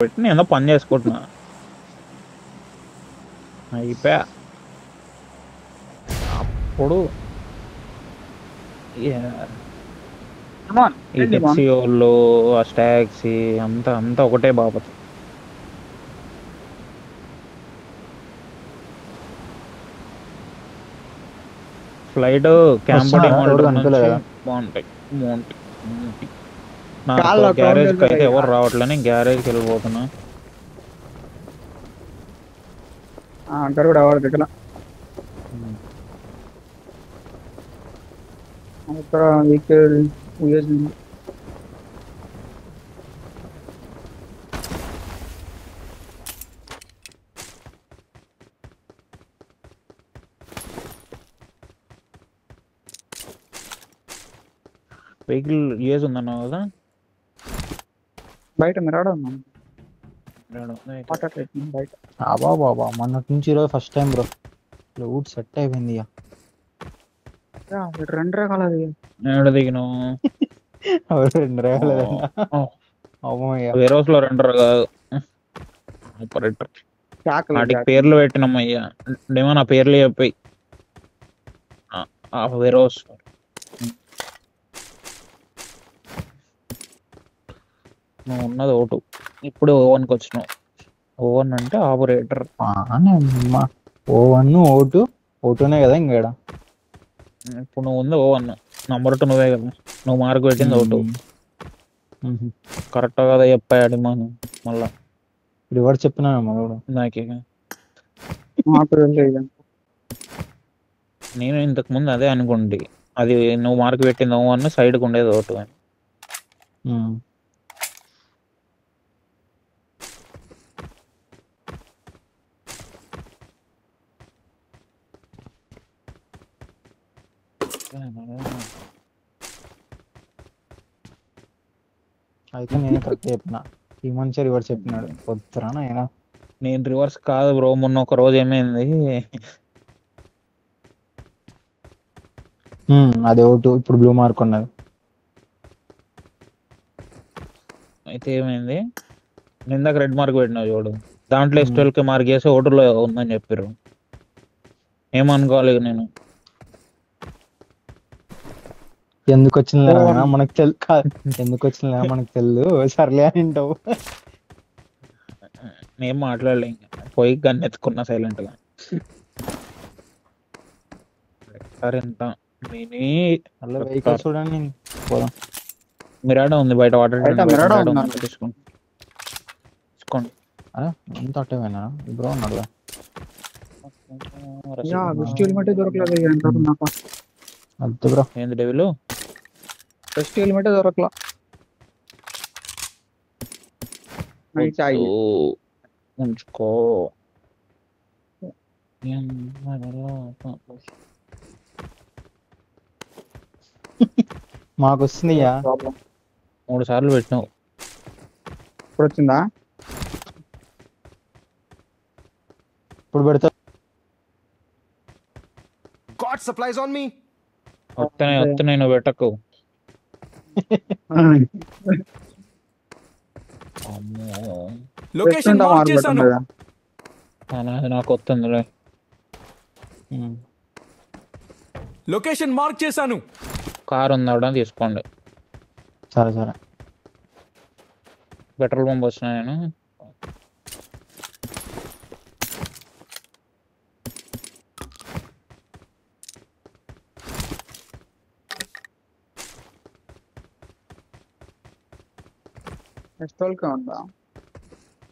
పెట్టి నేను పని చేసుకుంటున్నా అయిపోయా. అప్పుడు ఈ టెక్సీ వాళ్ళు ఆ స్టాక్సీ అంతా అంతా ఒకటే బాపత్. ఫ్లైట్ క్యాంపడి నుంచి బాగుంటాయి. నాకు గ్యారేజ్ కి అయితే ఎవరు రావట్లేని గ్యారేజ్కి వెళ్ళిపోతున్నా. అంటారు కూడా ఎవరి దగ్గర వెహికల్ యూజ్ ఉందన్నావు కదా బయట మిరాడ బయట. బాబా మొన్నటి నుంచి ఈరోజు ఫస్ట్ టైం బ్రో ఊట్ సెట్ అయిపోయింది. రెండు రకాలది ఏడ దిగినావు? వేరే రోజులో 2 కాదు ఆపరేటర్ వాటికి పేర్లు పెట్టినమ్మయ్యా. ఏమో నా పేర్లు చెప్పాయి. వేరోస్ నువ్వు ఉన్నది ఓటు. ఇప్పుడు ఓవన్కి వచ్చినావు. ఓవన్ అంటే ఆపరేటర్. ఓవన్ ఓటు ఓటునే కదా ఇంకేడా. ఇప్పుడు నువ్వు ఉంది ఓవన్, నంబర్ 2 నువ్వే కదా. నువ్వు మార్క్ పెట్టింది ఓటు. కరెక్ట్ కదా చెప్పాడు మనం. మళ్ళా రివర్స్ చెప్పినా నాకే నేను ఇంతకు ముందు అదే అనుకోండి. అది నువ్వు మార్క్ పెట్టింది ఓవన్, సైడ్కి ఉండేది ఓటు అని. అయితే నేను కరెక్ట్ చెప్పిన. ఈ మనిషి రివర్స్ చెప్పినాడు. వద్దురా నాయనా. నేను రివర్స్ కాదు బ్రో. మొన్న ఒక రోజు ఏమైంది, అది ఓటు ఇప్పుడు బ్లూ మార్క్ ఉన్నది. అయితే ఏమైంది, నేను ఇందాక రెడ్ మార్క్ పెట్టినా చూడు, దాంట్లో ఎస్టోల్కి మార్క్ చేసి ఓటులో ఉందని చెప్పారు. ఏమనుకోవాలి నేను? ఎందుకు వచ్చింది మనకు ఎందుకు వచ్చిందా మనకు తెలియదు. సర్లే అని వింటావు. నేను మాట్లాడలే, పోయి గన్ ఎత్తుకున్నా సైలెంట్ గా. సరే వెహికల్ చూడండి. మిరాడా ఉంది బయట. వాటర్ తీసుకోండి. ఎంత అట్టేమైనా బ్రో ఉన్నాడు. అద్దు బ్రో. ఏంది డెవిలు? ఫస్ట్ హెల్మెట్ దొరకలా. ఉంచుకో. మాకు వస్తుంది. 3 సార్లు పెట్టినావు. ఇప్పుడు వచ్చిందా? ఇప్పుడు పెడతా. God supplies on me. వస్తున్నాయి నువ్వు పెట్టకు. లొకేషన్ మార్క్ చేశాను. నాకు వస్తుందిలే. లొకేషన్ మార్క్ చేశాను. కార్ ఉందా తీసుకోండి. సరే సరే. పెట్రోల్ పంప్ వచ్చినా నేను.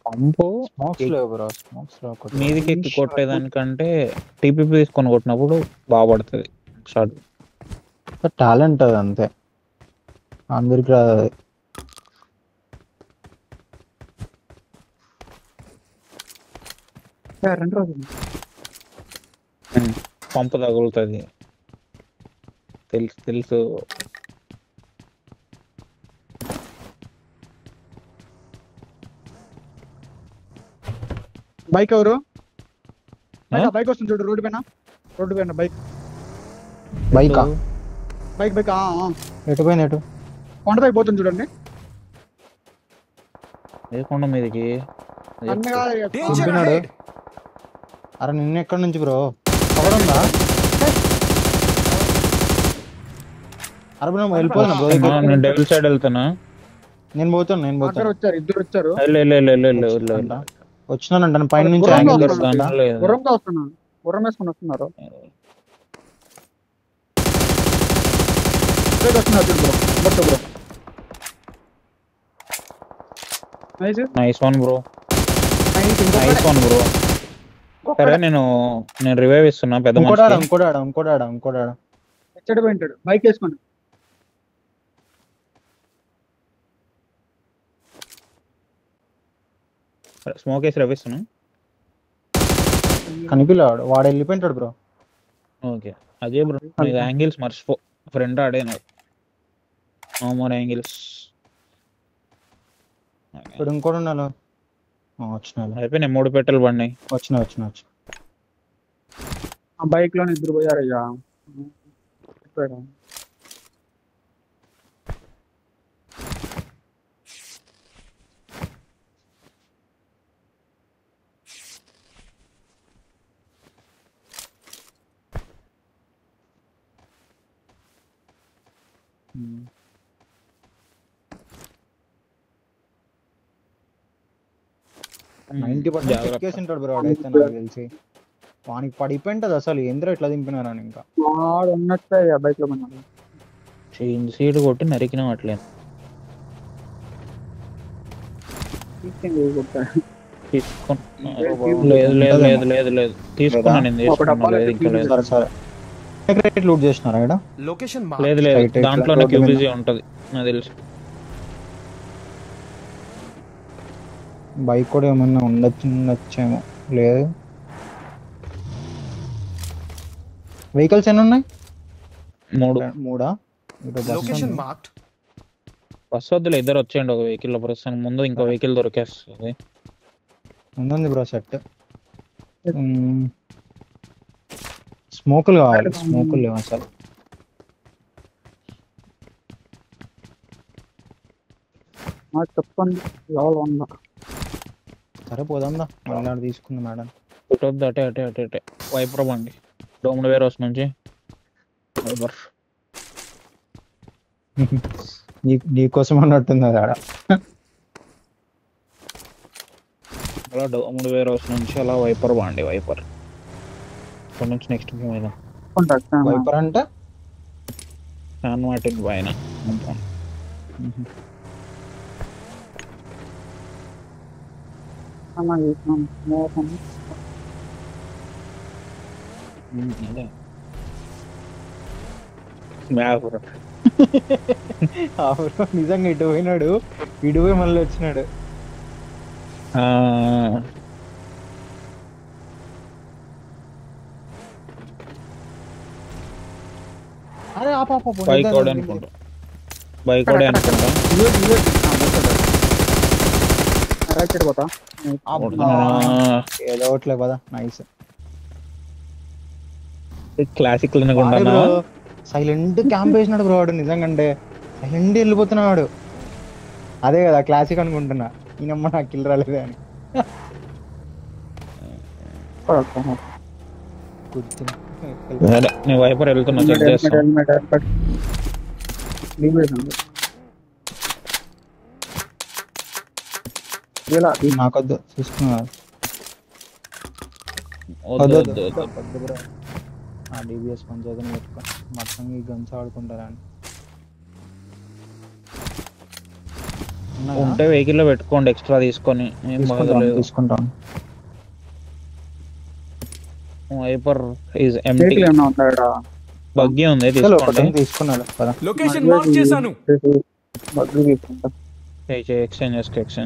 పంపు మీదికి ఎక్కి కొట్టేదానికంటే టీపీపీ తీసుకొని కొట్టినప్పుడు బాగా పడుతుంది షాట్. టాలెంట్ అది అంతే, అందరికి రాదు. పంపు తగులుతుంది, తెలుసు తెలుసు. బైక్ ఎవరు? బైక్ వస్తుంది చూడు, రోడ్డు పైన బైక్. బైక్ బైక్ ఎటు పోయింది? ఎటు కొండపై పోతుంది చూడండి. లేకుండా మీదకి నన్ను కాదు ఇక. Danger Combinado. ahead. అరే నిన్న ఎక్కడి నుంచి బ్రో కవర్ ఉందా? అరే బ్రో వెళ్ళిపోతున్నా బ్రో ఆ, నేను డబుల్ సైడ్ వెళ్తానా? నేను పోతాను మా దగ్గర వచ్చారు, ఇద్దరు వచ్చారు. వచ్చినానంటాను పైన నుంచి గుర్రంలో యాంగిల్ వస్తున్నాను. దొరుకుతుందా? లేదు. గుర్రంతో వస్తున్నాను, గుర్రం వేసుకొని వస్తున్నారు. ఇక్కడికి వస్తున్నారు చూడు bro, but bro nice nice one bro, nice. Nice one bro. సరే నేను రివైవ్ ఇస్తున్నా పెద్ద ఇంకోటాడా మనిషికి. ఇంకోటాడా ఎచ్చడి పోయింటాడు, బైక్ వేసుకోండి. స్మోక్ వేసి రవిస్తున్నా. కనిపిల్లాడు వాడు వెళ్ళిపోయింటాడు బ్రో. ఓకే అజయ్ బ్రో నీకు యాంగిల్స్ మర్చిపో, ఫ్రెండ్ ఆడే నో మోర్ యాంగిల్స్. ఇప్పుడు ఇంకోటి ఉన్నాను వచ్చిన అయిపోయినాయి 3 పెట్టెలు పడినాయి. వచ్చిన ఆ బైక్ లోనే ఇద్దరు పోయారు ఇక. $90% చెక్కేసి ఉంటాడు బ్రో వాడైతే నాకు తెలిసి. వానికి పడిపోయింటది అసలు ఏంద్ర ఇట్లా దింపినారని ఇంకా వాడు ఉన్నట్టే ఇక బైక్ లో పోయినాడు. సీడ్ కొట్టి నరికినా అట్లే లేదు తీసుకున్నా నేను తీసుకున్నా. లేదు ఇంకా లేదు. సరే లూట్ చేసినారా ఇక్కడ? Location లేదు marked. లేదు Right, right, దాంట్లోనే road మీద. క్యూబీజీ ఉంటది నాకు తెలుసు. బైక్ కూడా ఏమన్నా ఉండొచ్చేమో. లేదు వెహికల్స్ ఎన్ని ఉన్నాయి? 3 మూడా? ఇక్కడ బస్ Location ఉంది. marked. బస్ వద్దులే, ఇద్దరు వచ్చేయండి ఒక వెహికల్ లో. ప్రస్తుతానికి ముందు ఇంకో వెహికల్ దొరికేస్తుంది. ఉంది బ్రో సెట్. స్మోకులు కావాలి, స్మోకులు లేవు అసలు. చెప్పండి లెవెల్ 1. సరే పోదాందా మళ్ళీ తీసుకుంది మేడం. ఇటొద్దు అటే వైపర్ బండి డోమ్డ్ వేర్ హౌస్ నుంచి వైపర్. నీకోసం అన్నట్టుంది అది ఆడ. అలా డోమ్డ్ వేర్ హౌస్ నుంచి అలా వైపర్ బండి వైపర్. ఇక్కడ నుంచి నెక్స్ట్ మీద వైపర్ అంటే శాన్ మార్టిన్ పైన. అదే మ్యాప్. నిజంగా ఇటు పోయినాడు, ఇటు పోయి మళ్ళీ వచ్చినాడు. అరే బైక్ కూడా అనుకుంటా, బైక్ కూడా అనుకుంటా. పోతా ఏదో ఒకట్లే పదా. నైస్ క్లాసిక్ అనుకుంటా. సైలెంట్ క్యాంప్ వేసినాడు బ్రో వాడు. నిజంగా అంటే సైలెంట్ వెళ్ళిపోతున్నాడు. అదే కదా క్లాసిక్ అనుకుంటున్నా. ఈయనమ్మ నాకు కిల్ రాలేదే అని. నేను వైపర్ వెళ్తున్నా, చెక్ చేస్తా. నాకొద్దు చూసుకున్నా. వద్దు, వద్దు, వద్దు. ఆ డిబిఎస్ పంచాయతీని పెట్టుకో, మొత్తం ఈ గన్స్ ఆడుకుంటారా అని. ఉంటే వెహికల్ లో పెట్టుకోండి ఎక్స్ట్రా తీసుకొని. ఏం బాగలేదు. తీసుకుంటాను. Wiper is empty. బగ్గీ ఉంది తీసుకోండి. తీసుకున్నాడు కదా. Location mark చేశాను. ఎక్స్చేంజ్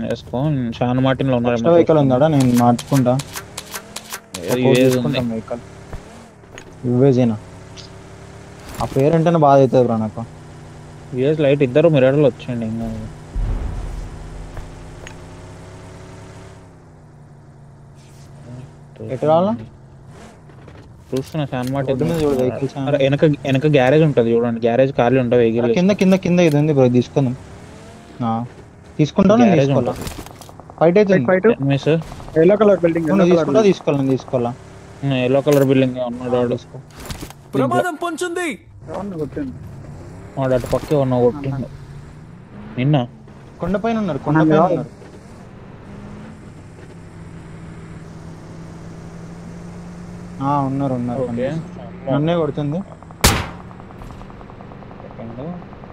చేసుకో. షాన్ మార్టిన్ లో ఉన్నారు. వెహికల్ ఉందా? నేను మార్చుకుంటా. ఉంది. వెహికల్ యువేజేనా? ఆ పేరు అంటేనే బాధ అవుతుంది బ్రో నాకు. యుఎస్ లైట్ ఇద్దరు మిరర్లు వచ్చేయండి. ఇంకా ఎటు రావాలా? చూస్తున్నా షాన్ మార్టిన్. రోడ్డు మీద చూడు వెహికల్స్. వెనక గ్యారేజ్ ఉంటది చూడండి, గ్యారేజ్ ఖాళీ ఉంటుంది వెహికల్. కింద కింద కింద ఇది ఉంది బ్రో, తీసుకుందాం. తీసుకుంటాను. గ్యారేజ్ తీసుకోవాలా? ఉంటుంది. ఫైట్ అవుతుంది. Fight miss yellow colour building తీసుకోవాలి నేను తీసుకోవాలా. ఎల్లో కలర్ బిల్డింగ్ ఉన్నాడు వాడు. ప్రమాదం పొంచుంది. కొట్టింది. వాడు అటు పక్కే ఉన్న కొట్టిండు నిన్న. కొండపైన ఉన్నారు, కొండపైన ఉన్నారు. ఉన్నారు ఉన్నారు. నన్నే కొడుతుంది.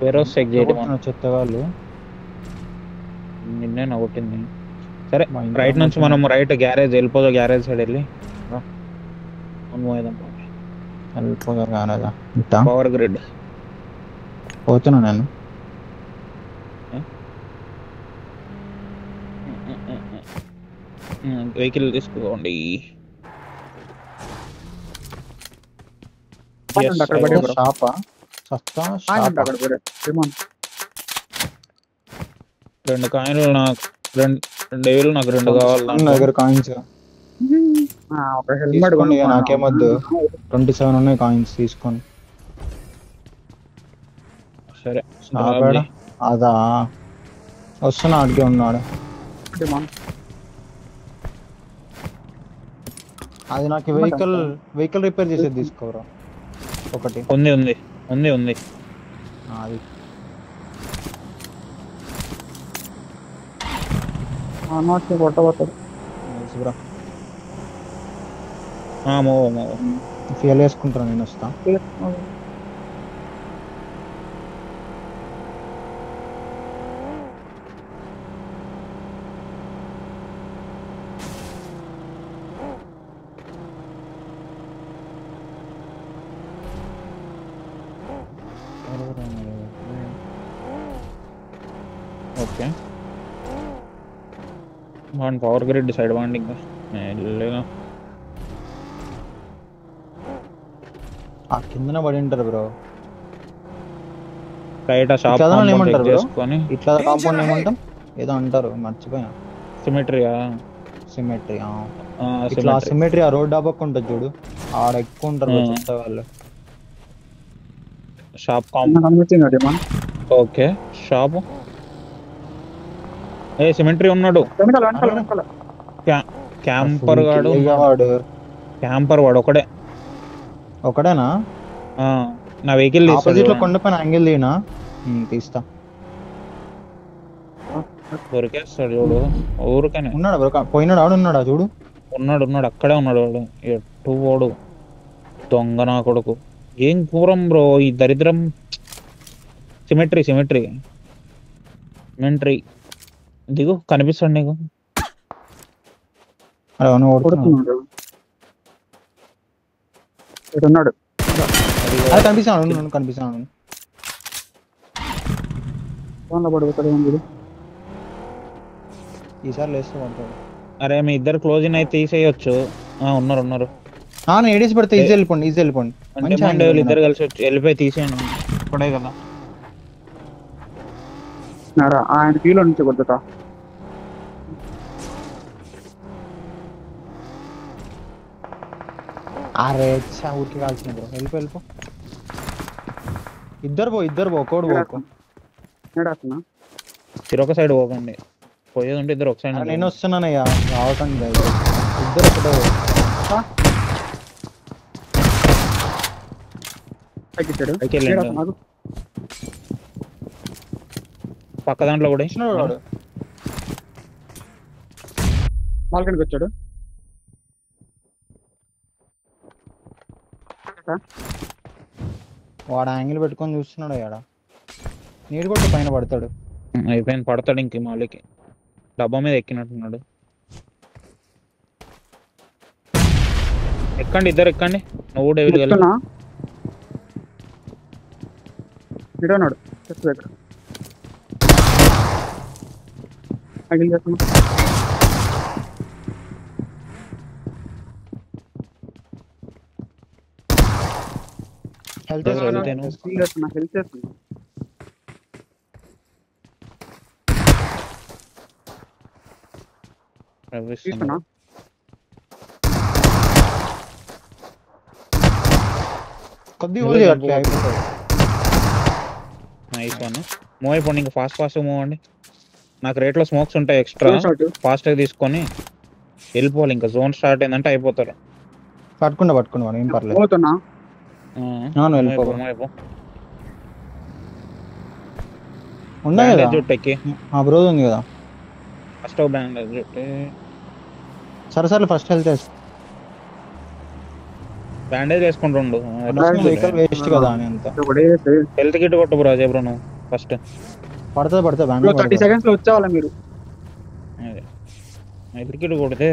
వేరే చెక్ చేయడం చెత్త వాళ్ళు. నిన్నే నా కొట్టింది. సరే రైట్ నుంచి మనం రైట్ గ్యారేజ్ వెళ్ళిపోదా, గ్యారేజ్ సైడ్ వెళ్ళి పవర్ గ్రిడ్ పోతున్నా నేను. వెహికల్ తీసుకోండి. షాపా సస్తా షాపా. 2 కాయిన్లు నాకు, 2 వేలు నాకు 2 కావాలి. నా దగ్గర కాయిన్స్ తీసుకోండి, నాకేమొద్దు. 27 ఉన్నాయి కాయిన్స్ తీసుకోండి. సరే అదా వస్తున్నా, అడిగే ఉన్నాడు. అది నాకు వెహికల్ రిపేర్ చేసేది తీసుకోరా ఒకటి. ఉంది ఉంది ఉంది ఉంది. అది ఫీల్ వేసుకుంటాను నేను. వస్తా. ఓకే వాడిని పవర్ గ్రిడ్ సైడ్ వాడిని ఇంకా వెళ్ళలేదా. ఆ కిందనే పడి ఉంటారు బ్రో. రైట్ ఆ షాప్ ఏమంటారు చేసుకొని ఇట్లా కాంపౌండ్ ఏమంటాం ఏదో అంటారు, మర్చిపోయా. సిమెట్రీయా? సిమెట్రీ. ఇట్లా సిమెట్రీ ఆ రోడ్ డాబక్ ఉంటుంది చూడు, ఆడ ఎక్కువ ఉంటారు చెత్త వాళ్ళు. Shop okay shop. ఏ సిమెంటరీ ఉన్నాడు. క్యాంపర్ వాడు ఒకడేనా? నా వెహికల్ ఆపోజిట్ లో కొండపైన యాంగిల్ తీనా తీస్తా. దొరికేస్తాడు చూడు ఊరికనే. ఉన్నాడు బ్రో, పోయినాడు. ఆడు ఉన్నాడా చూడు. ఉన్నాడు అక్కడే ఉన్నాడు వాడు. ఎటు పోడు దొంగ నా కొడుకు. ఏం కూరం బ్రో ఈ దరిద్రం. సిమెట్రీ దిగు, కనిపిస్తాడు నీకు. కనిపిస్తాను. ఈసారి లేస్తూ పడతాడు. అరే మీ ఇద్దరు క్లోజ్ ఇన్ అయితే తీసేయచ్చు. ఉన్నారు. ఏడేసి పడితే ఈజీ వెళ్ళిపోండి. ఇద్దరు కలిసి వచ్చి వెళ్ళిపోయి తీసేయండి. ఇప్పుడే కదా ఆయన కీలో నుంచి కొద్దుతా. అరే ఊరికి కాల్సిన బ్రో. వెళ్ళిపో. ఇద్దరు పో కోడు పోకు. తిరొక సైడ్ పోకండి. పోయేది ఉంటే ఇద్దరు ఒక సైడ్. నేను వస్తున్నానయ్యా, రావకండి ఇద్దరు ఒకటే. పక్క దాంట్లో కూడా బాల్కనీకి వచ్చాడు. వాడు యాంగిల్ పెట్టుకొని చూస్తున్నాడు. ఆడ నీడు కొట్టు పైన పడతాడు. అయిపోయింది, పడతాడు. ఇంక మాలికి డబ్బా మీద ఎక్కినట్టున్నాడు. ఎక్కండి, ఇద్దరు ఎక్కండి. నువ్వు డెవిల్ ఇడన్నాడు. Health nice one. మూవ్ అయిపోండి, ఇంకా ఫాస్ట్ మూవ్ అండి. నాకు రేట్ లో స్మోక్స్ ఉంటాయి ఎక్స్ట్రా, షాట్ ఫాస్ట్ గా తీసుకొని వెళ్ళిపోవాలి. ఇంకా జోన్ స్టార్ట్ అయిందంటే అయిపోతారు. పట్టుకుంటా ఏం పర్లేదు. పోతున్నా. అవును, వెళ్ళిపో. ఉన్నాయి కదా జుట్టెక్కి ఆ బ్రో ఉంది కదా. ఫస్ట్ బ్యాండేజ్ జుట్టు, సరే ఫస్ట్ హెల్త్ బ్యాండేజ్ వేసుకుంటుండు. వెహికల్ వేస్ట్ కదా అని అంత. హెల్త్ కిట్ కొట్టు బ్రో అజయ్ బ్రో నువ్వు ఫస్ట్. పడుతుంది బ్రో బ్యాండేజ్ 30 సెకండ్స్ లో వచ్చేవాళ్ళ మీరు. హెల్త్ కిట్ కొడితే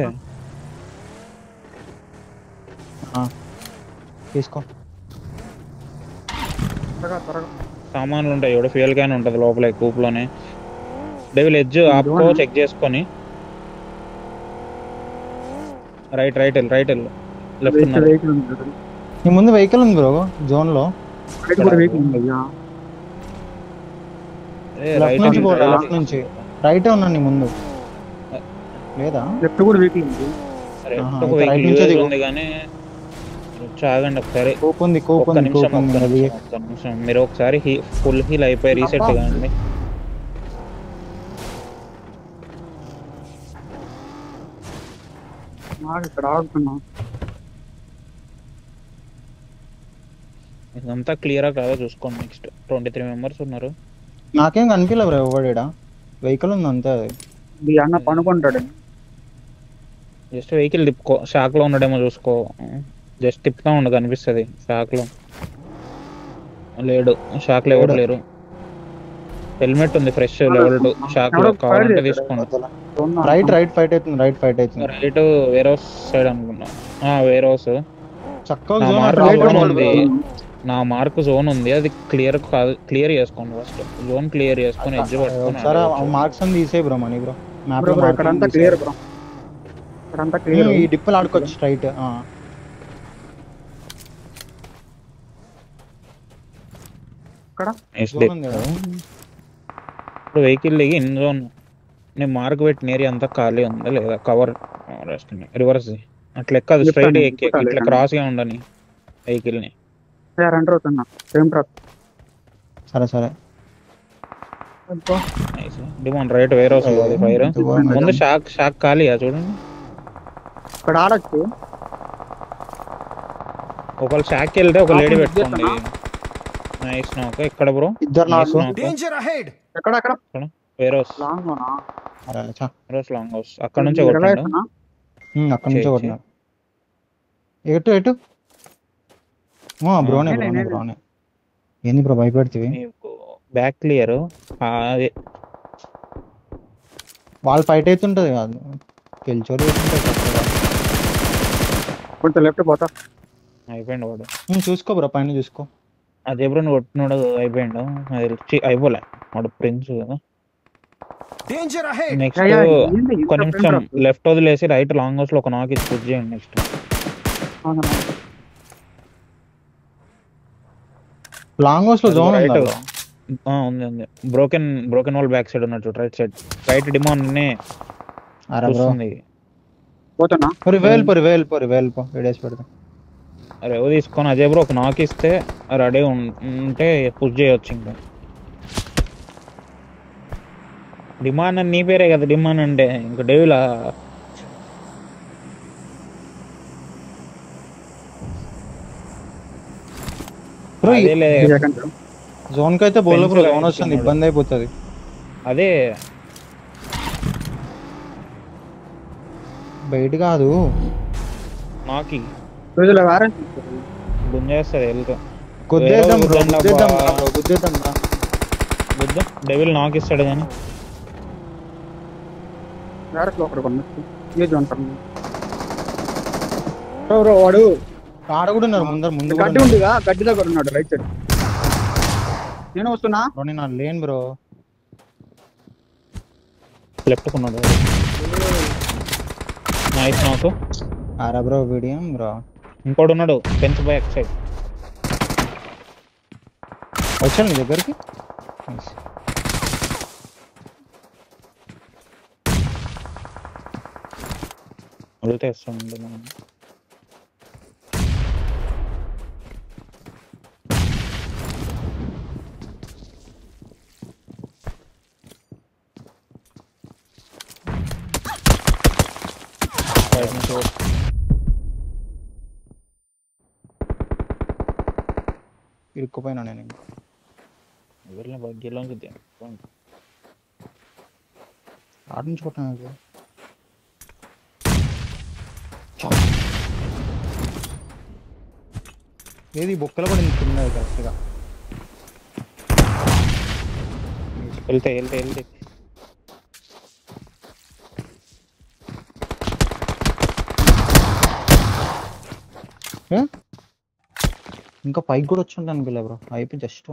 తీసుకో. త్వరగా సామాన్లు ఉంటాయి, ఎవడో ఫ్యూయల్ క్యాన్ ఉంటుంది లోపల కూప్లోనే. డెవిల్ ఎడ్జ్ ఆపుకో, చెక్ చేసుకొని రైట్ వెళ్ళు, లెఫ్ట్ ఉన్నారు. వెహికల్ ఉంది brother. నీ ముందు వెహికల్ ఉంది బ్రో జోన్ లో. రైట్ కూడా వెహికల్ ఉంది అయ్యా. లెఫ్ట్ నుంచి పోరా, లెఫ్ట్ నుంచి రైటే ఉన్నా నీ ముందు లేదా? లెఫ్ట్ కూడా వెహికల్ ఉంది. రైట్ నుంచి దిగు. ఉంది కానీ ఆగండి ఒకసారి. ఒక్క నిమిషం మీరు ఒకసారి ఫుల్ హీల్ అయిపోయి రీసెట్ కాండి. ఇక్కడ ఆడుతున్నా. ఇదంతా క్లియరా కాదో చూసుకోండి. నెక్స్ట్ 23 మెంబర్స్ ఉన్నారు. నాకేం కనిపించలే బ్రో ఎవడా. వెహికల్ ఉంది అంతే. అది ఈ అన్న పనుకుంటాడు. జస్ట్ వెహికల్ తిప్పుకో, షాక్ లో ఉన్నాడేమో చూసుకో. జస్ట్ తిప్పుతా ఉండు, కనిపిస్తుంది షాక్ లో. లేడు, షాక్ లో ఎవరు లేరు. హెల్మెట్ ఉంది ఫ్రెష్ లెవెల్ 2. షాక్ లో కావాలంటే తీసుకోండి. రైట్ ఫైట్ అవుతుంది. రైట్ వేర్ హౌస్ సైడ్ అనుకున్నా. వేర్ హౌస్ చక్కగా నా మార్క్ జోన్ ఉంది, అది క్లియర్ చేసుకోండి ఫస్ట్. జోన్ క్లియర్ చేసుకొని ఎడ్జ్ పట్టుకొని మార్క్స్ అని తీసే bro money bro. Map bro ఇక్కడంతా క్లియర్ బ్రో. ఇక్కడంతా క్లియర్. ఈ డిప్పులు ఆడుకోవచ్చు స్ట్రైట్. ఇక్కడ ఇప్పుడు వెహికల్ దిగి ఇన్ జోన్ నేను మార్క్ పెట్టిన ఏరియా అంతా ఖాళీ ఉందా లేదా, కవర్ రివర్స్ అట్లా ఎక్కదు, స్ట్రైట్ ఎక్కి ఇట్లా క్రాస్ గా ఉండని వెహికల్ ని. సరే demand right where house fire ముందు. షాక్ ఖాళీయా చూడండి. ఇక్కడ ఆడచ్చు. ఒకళ్ళు షాక్ వెళ్తే ఒక లేడీ పెట్టుకోండి. Nice knock. ఎక్కడ బ్రో? Danger ahead. ఎక్కడ వేర్ హౌస్ లాంగ్ లోనా? Long house. అక్కడ నుంచే కొట్టండి. అక్కడ నుంచే కొట్టినా. ఎటు బ్రోనే. ఏంది బ్రో భయపెడుతుంది? Back clear. వాళ్ళు ఫైట్ అవుతుంటది కాదు, గెలిచోరు కొంచెం లెఫ్ట్ పోతా. అయిపోయింది వాడు. చూసుకో బ్రో, పైన చూసుకో. అదే బ్రో కొట్టినాడు, అయిపోయిండు. అయిపోలే వాడు ప్రిన్స్ కదా. నెక్స్ట్ ఒక నిమిషం లెఫ్ట్ వదిలేసి రైట్ లాంగ్ హౌస్ లో ఒక నాక్ ఇచ్చి పుష్ చేయండి. నెక్స్ట్ లాంగ్ హౌస్ లో జోన్ ఉంది. బ్రోకెన్ వాల్ బ్యాక్ సైడ్ ఉన్నట్టు రైట్ సైడ్. రైట్ డిమాండ్ వస్తుంది. అరే తీసుకొని అజయ్ బ్రో ఒక నాక్ ఇస్తే రెడీ ఉంటే పుష్ చేయొచ్చు. ఇంకా డిమాండ్ అని నీ పేరే కదా డిమాండ్ అంటే. ఇంకా డేవిలా జోన్ కి అయితే బోల్ బ్రో, జోన్ వస్తుంది ఇబ్బంది అయిపోతుంది. అదే బయట కాదు నాకి గుంజేస్తుంది వెళ్తా. గుద్దేద్దాం డెవిల్ నాక్ ఇస్తాడు కానీ వాడు ఆడ కూడా ఉన్నారు. ముందు గడ్డి ఉందిగా, గడ్డి దగ్గర ఉన్నాడు రైట్ సైడ్. నేను వస్తున్నా. లేను బ్రో, లెఫ్ట్ కొన్నాడు. నైస్ నాకు. ఆరా బ్రో వీడియో బ్రో. ఇంకోటి ఉన్నాడు ఫెన్స్ బ్యాక్ సైడ్. వచ్చాను నీ దగ్గరికి. వెళ్తే వస్తుంది మనం. బయట నుంచి ఇరుక్కుపోయినా నేను ఇంకా. ఎవరిని బగ్గీలోంచి ఆడ నుంచి కొట్టాను. ఏది బొక్కలు కూడా ఇంత కరెక్ట్గా వెళ్తే ఇంకా పైకి కూడా వచ్చి ఉంటాను బ్రో. అయిపోయి జస్ట్